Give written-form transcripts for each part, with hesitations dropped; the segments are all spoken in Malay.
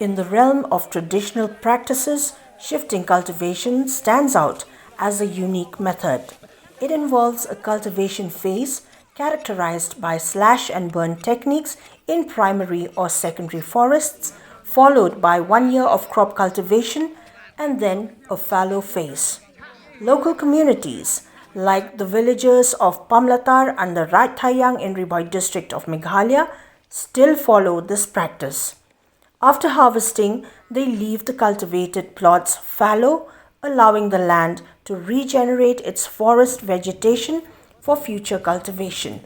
In the realm of traditional practices, shifting cultivation stands out as a unique method. It involves a cultivation phase characterized by slash and burn techniques in primary or secondary forests, followed by 1 year of crop cultivation and then a fallow phase. Local communities, like the villagers of Pamlatar and the Rai Thayang in Riboi district of Meghalaya, still follow this practice. After harvesting, they leave the cultivated plots fallow, allowing the land to regenerate its forest vegetation for future cultivation.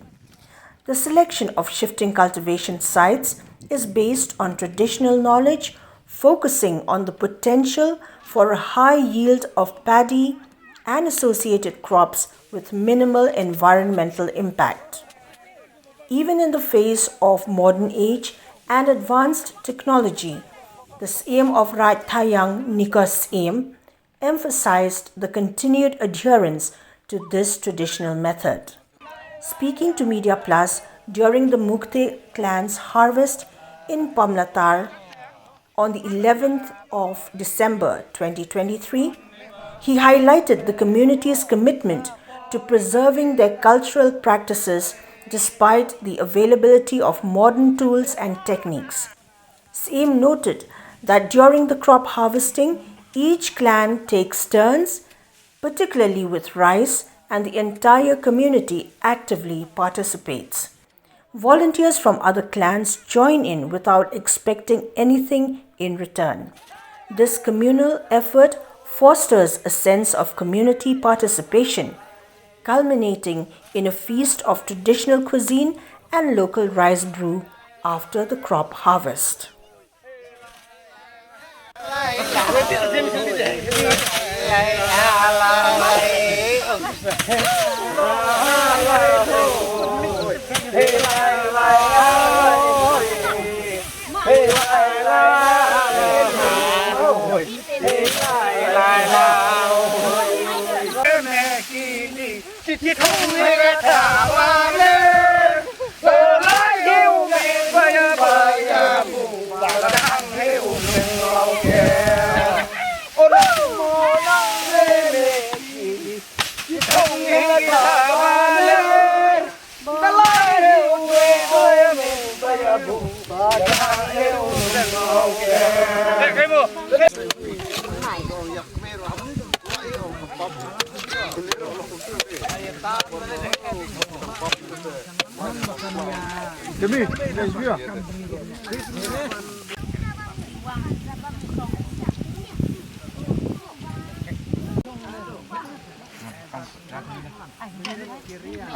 The selection of shifting cultivation sites is based on traditional knowledge, focusing on the potential for a high yield of paddy and associated crops with minimal environmental impact. Even in the face of modern age and advanced technology, the SAM of Rai Thayang Nikas SAM emphasized the continued adherence to this traditional method. Speaking to Media Plus during the Mukte clan's harvest in Pamlatar on the 11th of December 2023, he highlighted the community's commitment to preserving their cultural practices despite the availability of modern tools and techniques. SAM noted that during the crop harvesting, each clan takes turns, particularly with rice, and the entire community actively participates. Volunteers from other clans join in without expecting anything in return. This communal effort fosters a sense of community participation, culminating in a feast of traditional cuisine and local rice brew after the crop harvest.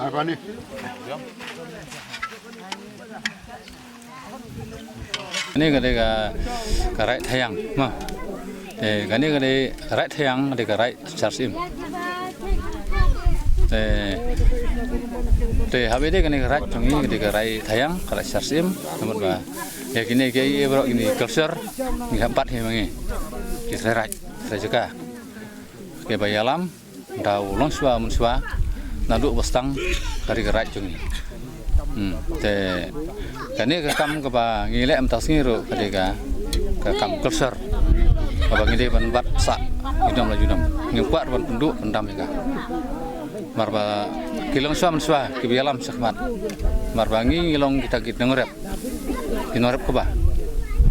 Apa nih? Ini ketika Rai Thayang, mah, ini ketika Rai Thayang, ketika Rai Charsim, habis ini ketika Rai Chungi, ketika Rai Thayang, Rai Charsim, namun bah, ya kini kaya berok ini culture, ini empat ini, kita Rai juga, kaya bayalam, tahu longswa munswa, nadu bostang, ketika Rai Chungi. Kani kakam kaba ngile am tasngiru kadega kakam culture kaba ngile ban bat sa idam la judam ngkuat ban penduk pendam ka marba kilong swa menswa kibialam sakmat marba ngilong kita ngorep inorep kaba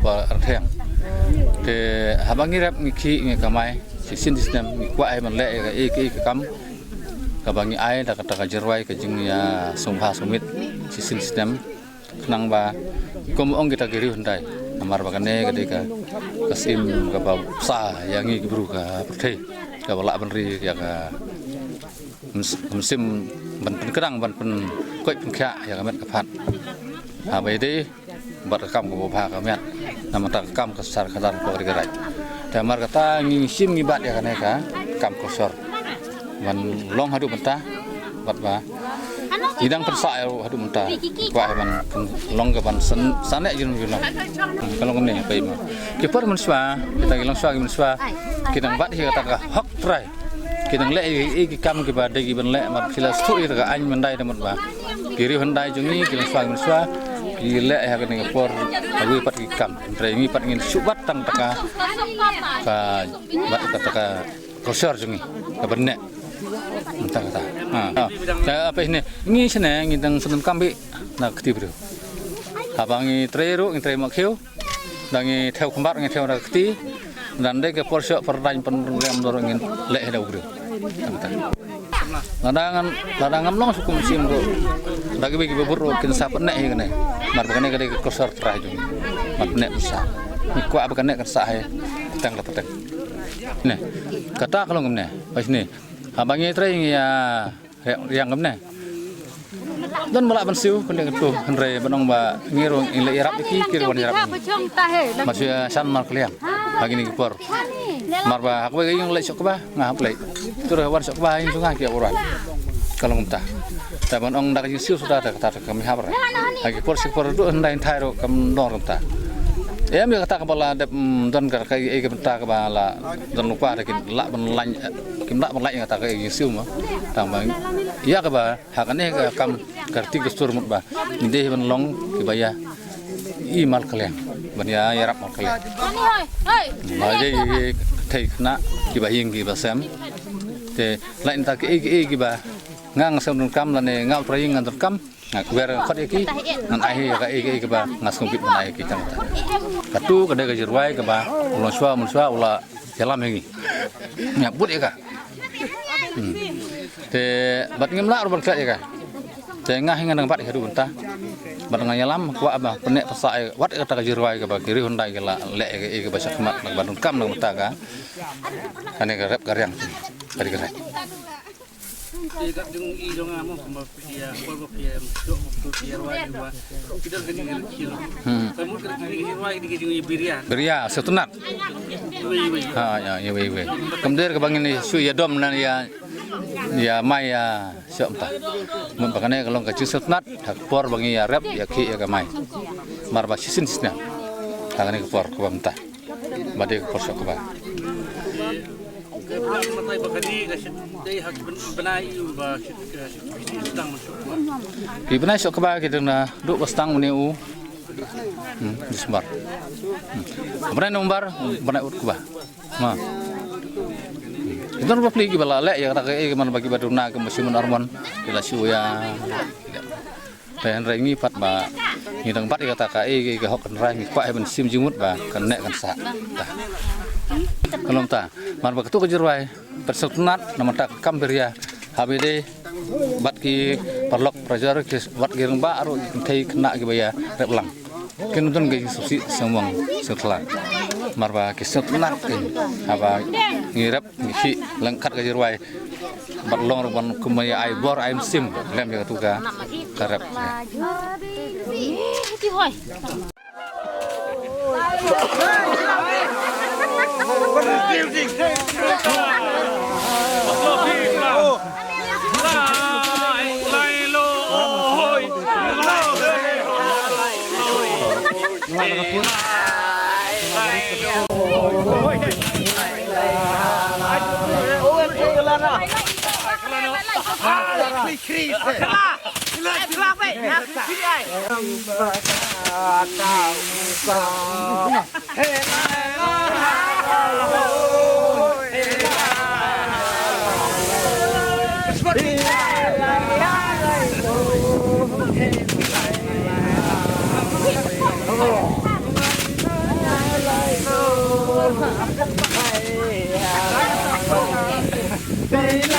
ba artheng te habangi rep ngiki ngikamai sisin sistem ngkuat ai man le ka e kakam kaba ngi ai da kata jerwai ka jing ya sumha sumit sisin sistem nang ba komong kita kiri hundai amar bakane ketika kasim kaba sa yang ngi bru ka perthai ka balak benri ya ka musim ban pen kerang ban pen koi pen kha ya ka met ka phat ha bai de bat kam ko bha ka met nama ta kam ka sar khadan ko ri garai ta mar kata ngi sim ngi bat ya ka ne ka kam ko sor ban long hadu benta bat ba idang persa hadu menta kwa ban long ke ban sanek jun jun kalau ngene pai ma kiper menswa kita gilang swa menswa kita bat hi kata hok try kita le i kam ke bade gi ban le mar sila stu i ka an mendai damat ba kiri handai jungi gilang swa menswa gile ya kan ngepor lagu ipat ikam rengi ipat ngin subat tang taka ka bat taka kosor jungi ka benek entah kata saya apa ini sene ngintang senun kambi na keti bro abangi treru ngi tre makheu dangi theo kembar ngi theo na keti dan de ke porsok perdain penrem dorong ngin lek heda bro ladangan long sukum sim bro lagi bagi bubur kin sapat nek ngene mar begane kade kosor terah jungi mar nek bisa ku apa kene kersa he tang lepeteng ne kata kalau ngemne pas ni abangi tre ya yang ngemne dan malak bensiu kene ketu henre benong ba ngirung ile irap iki kirwan irap masih san mar kliang bagi ni kepor marba aku bagi yang lek sok ba ngap lek tur wan sok ba yang sungai kia uran kalau ngumta taban ong dak siu sudah ada kata kami habar lagi por sekor du ndai thairo kam nor ngumta ya mi kata kepala don kar kai e kemta kepala don lupa ada kin lak benlañ kim lak benlañ kata kai siu ma tang bang iya ka ba hakane ka kam karti gestur mut ba inde ben long ki baya i mal kleng ban ya yarap mal kleng ma je thai na ki ba hing ki ba sam te lain ta ki ba ngang sam kam la ne ngau trai ngan kam ngak wer khot iki ngan ai ka ki ba ngas kompit ban ai ki tang katu kada ka jirwai ka ba ulon swa ula jalam hengi nyabut ya ka te bat ngim la ur klat ya ka te ngah ngan bat ka du benta bat ngan yalam kwa ba penek pasa wat ka ta jirwai ka ba kiri hondai ka la le ka ba sakmat nang ban kam nang benta ka ane ka rep karyang kari kare Ikat jung I jong amo sama pia polvo pia jok pia wai dua tidak gini kilo kamu gini wai di gini beria setunat ya we kemudian kebangin ni su ya dom nan ya mai ya siapa mun bakane kalau ke setunat hak por bangi ya rep ya ki ya ka mai marba sisin sisna kagane ke por ko bamta bade ke por sok ba matai bakadi dai hak benai ba sedang masuk ki benai sok ba kita na duk bastang meniu dismar benai nombar benai ut ba ma itu nomor peligi bala lek ya kata ke man bagi baduna ke musim armon kila suya dan rengi pat ba ngidang pat kata ka ke hok kan rai kwa ben sim jumut ba kan nek kan sa kalau ta mar ba ketu kejirwai persetunat nama tak kamberia habide bat ki perlok prajar ki wat gireng ba aru thai kena ki baya rep lang ken ton ge susi semong setelah marba ki setunat ki aba ngirep ki lengkat kejirwai bat long ban kumaya ai bor ai sim lem ya tuga karep Hey,